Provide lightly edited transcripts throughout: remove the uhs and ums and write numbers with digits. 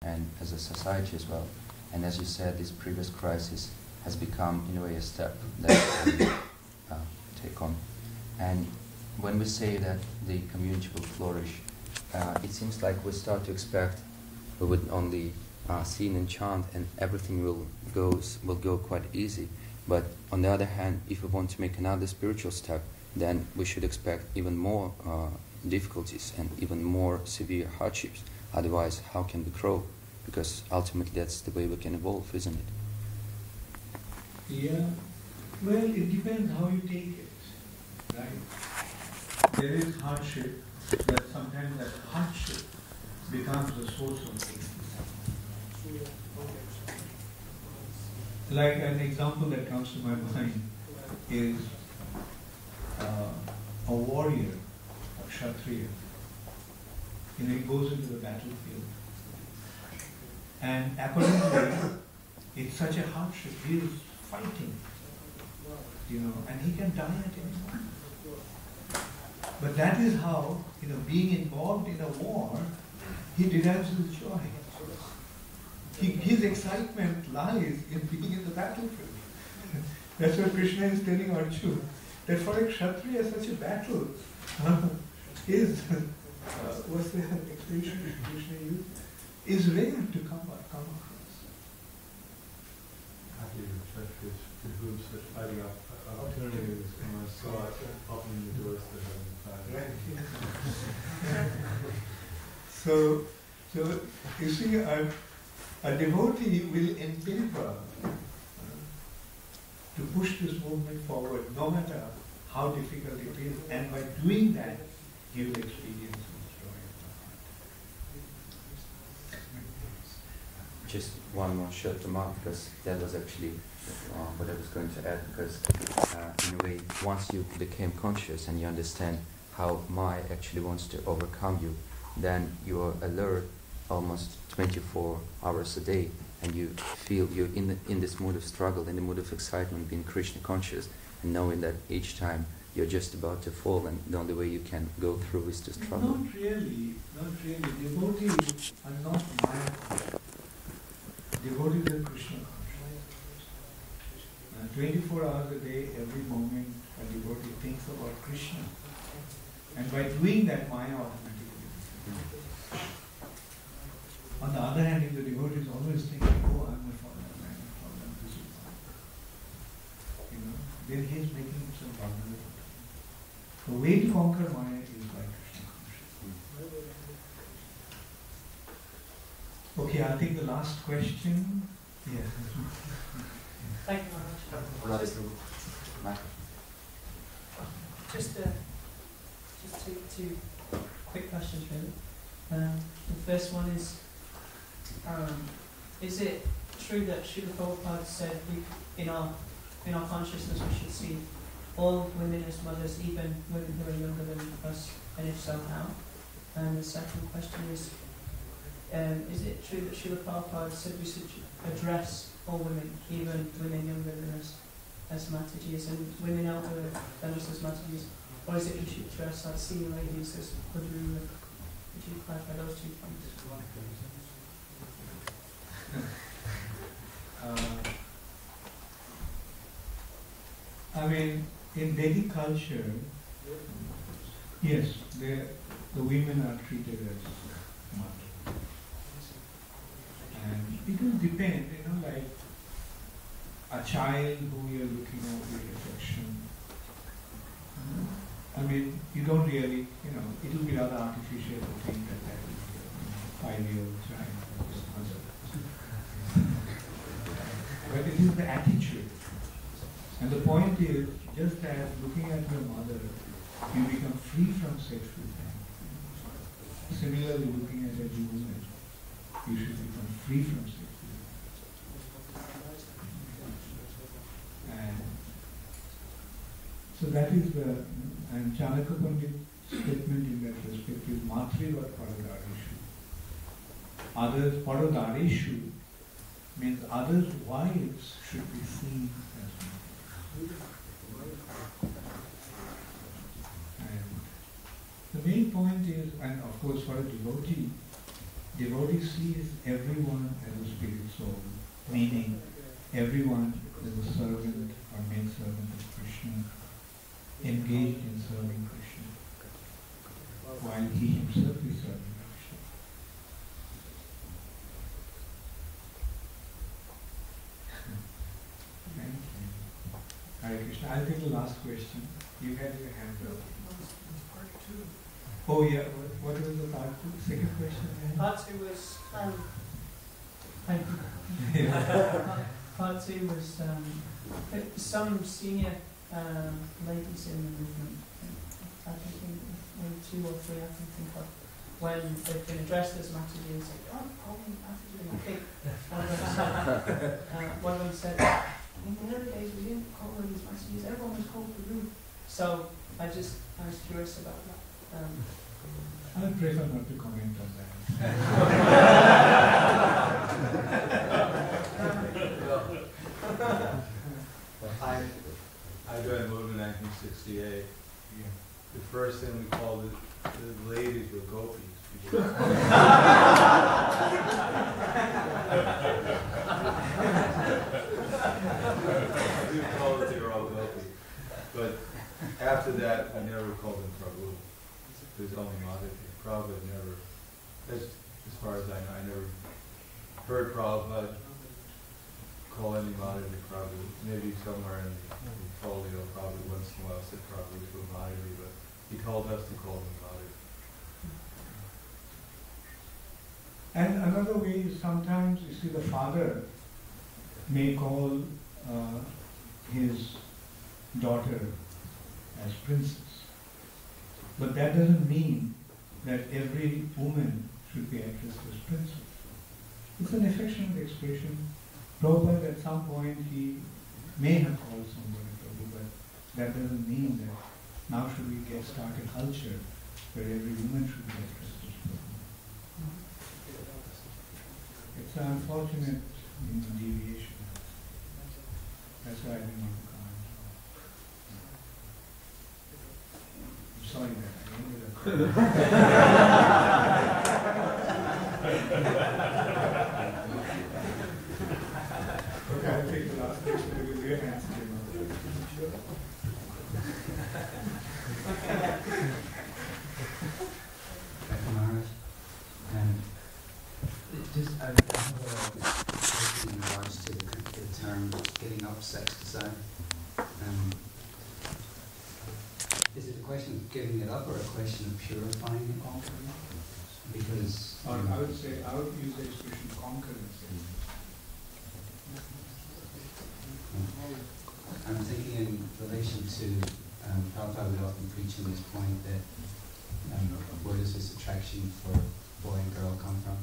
and as a society as well. And as you said, this previous crisis has become, in a way, a step that we take on. And when we say that the community will flourish, it seems like we start to expect we would only sing and chant and everything will go quite easy. But on the other hand, if we want to make another spiritual step, then we should expect even more difficulties and even more severe hardships. Otherwise, how can we grow? Because ultimately that's the way we can evolve, isn't it? Yeah. Well, it depends how you take it, right? There is hardship, but sometimes that hardship becomes the source of peace. Like an example that comes to my mind is a warrior, a Kshatriya. You know, he goes into the battlefield. And apparently, it's such a hardship. He is fighting, you know, and he can die at any time. But that is how, you know, being involved in a war, he derives his joy. His excitement lies in being in the battlefield. That's what Krishna is telling Arjuna, that for a Kshatriya, such a battle is, what's the expression Krishna used, is rare to come across. Happy Kshatriyas to whom such fighting opportunities come sought, opening the doors to heaven. Right. So you see, a devotee will endeavor to push this movement forward, no matter how difficult it is, and by doing that, he will experience his joy of the heart. Just one more short remark, because that was actually what I was going to add, because in a way, once you became conscious and you understand how Maya actually wants to overcome you, then you are alert almost 24 hours a day, and you feel you're in this mood of struggle, in the mood of excitement, being Krishna conscious, and knowing that each time you're just about to fall, and the only way you can go through is to struggle. Not really. Devotees are not Maya conscious. Devotees are Krishna conscious. 24 hours a day, every moment, a devotee thinks about Krishna. And by doing that, Maya automatically. On the other hand, if the devotee is always thinking, oh, I'm a fallen, this is fine, you know, then he is making himself vulnerable. The way to conquer Maya is by Krishna consciousness. Okay, I'll take the last question. Yes. Thank you very much. Just two quick questions, really. The first one is it true that Srila Prabhupada said in our consciousness we should see all women as mothers, even women who are younger than us, and if so, how? And the second question is it true that Srila Prabhupada said we should address all women, even women younger than us, as Matajis, and women older than us as Matajis? Or is it we should address our senior ladies as Kudru? Would you clarify those 2 points? I mean, in Vedic culture, yes, the women are treated as mothers. And it will depend, you know, like a child who you're looking at with affection. I mean, you don't really, you know, it will be rather artificial to think that that is a 5-year-old child. But it is the attitude. And the point is, just as looking at your mother, you become free from sexual pain. Similarly, looking at every woman, you should become free from sexual pain. And so that is the, and Chanakya Pandit's statement in that respect is Matrivat Paradareshu. Others, Paradareshu means others' wives should be seen as mothers. And the main point is, and of course for a devotee, devotee sees everyone as a spirit soul, meaning everyone is a servant or main servant of Krishna, engaged in serving Krishna, while he himself is serving Krishna. Thank you. Hare Krishna. I'll take the last question. You had your hand up. Part two. Oh yeah, what was the part two? Second question? Part two was, thank you. Part two was some senior ladies in the movement, I think maybe 2 or 3 I can think of, when they've been addressed as Mataji and said, oh, call me Mataji. I think one of them said, in the early days we didn't call them as Matajis, everyone was called Guru. So I was curious about that. I prefer not to comment on that. I joined the movement in 1968. Yeah. The first thing we called the ladies were gopis. We called it they were all gopis. But after that, we never called them Prabhu. It was only Madhavi. Prabhupada never, as far as I know, I never heard Prabhupada call any Madhavi Prabhu. Maybe somewhere in the folio, probably once in a while said Prabhu to Madhavi, but he told us to call him Madhavi. And another way is sometimes, you see, the father may call his daughter as princess. But that doesn't mean that every woman should be addressed as princess. It's an affectionate expression. Prabhupada at some point he may have called somebody Prabhu, but that doesn't mean that now should we start a culture where every woman should be addressed as Prabhu. It's an unfortunate deviation. That's why I didn't want to comment. I'm sorry that I ended up. Okay, I'll take the last question because your hands came up. Maharaj, and just I have a question in regards to the term getting up sex desire. Is it a question of giving it up or a question of purifying it all? Because Or I would say, I would use the expression concurrence. I'm thinking in relation to Prabhupada would often preach on this point that where does this attraction for boy and girl come from?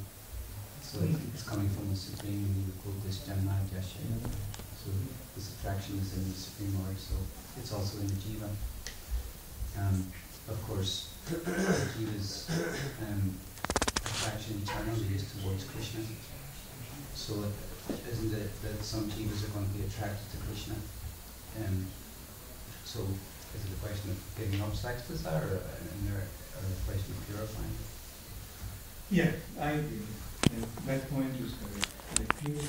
So it's coming from the Supreme, and you quote this Janmaya Jasya. So this attraction is in the Supreme Lord, so it's also in the Jiva. Of course, Jiva's attraction eternally is towards Krishna. So isn't it that some Jivas are going to be attracted to Krishna? So is it a question of giving up sex desire or a question of purifying? Yeah, I agree. And that point is correct. The purity